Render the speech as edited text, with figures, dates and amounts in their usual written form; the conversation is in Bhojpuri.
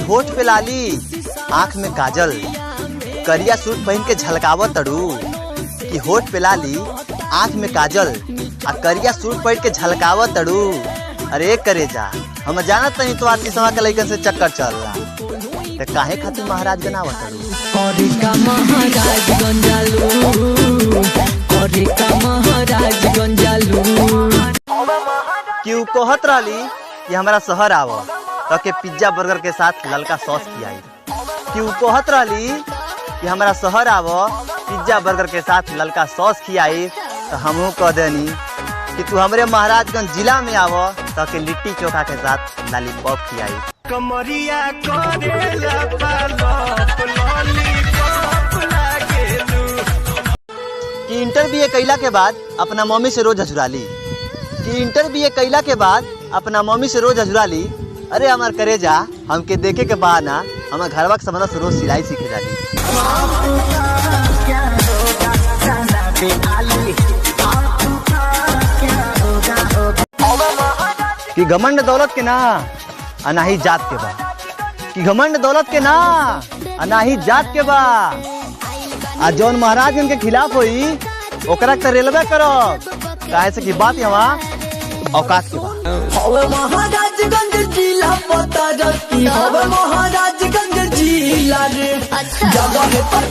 होठ पे लाली, आँख में काजल, करिया सूट पहन के झलकावत तड़ू। कि होठ पे लाली, आँख में काजल आ करिया सूट पहन के झलकावत तड़ू। अरे करेजा, हम जानत नहीं तो आरती सभा के लइकन से चक्कर चल रहा, तो काहे खातिर महाराज बनावत तड़ू? कि उ कहत रहली कि हमारा शहर आव तो के पिज्जा बर्गर के साथ ललका सॉस खियाई। कि उ कहत रहली कि हमारा शहर आव पिज्जा बर्गर के साथ ललका सॉस खियाई, तो हमहू कह देनी कि तू हमरे महाराजगंज जिला में आव तो के लिट्टी चोखा के साथ लॉलीपॉप खियाई। कमरिया करेला पालप लॉलीपॉप लागेलू। कि इंटर बीए कैला के बाद अपना मम्मी से रोज हजुराली। कि इंटर बीए कैला के बाद अपना मम्मी से रोज हजुराली। अरे हमार करेजा, हमके देखे के बाद ना हमार घरवा के समझ से रोज सिलाई सीखे जाली। कि घमंड दौलत के ना अनाही जात के बा। कि घमंड दौलत के ना अनाही जात के बा। आज जौन महाराज के खिलाफ होई ओकरा के रेलवे करो, काहे से की बात यहाँ औकात के बा। महाराजगंज जिला पता रखी, महाराजगंज जिला रे जगह पर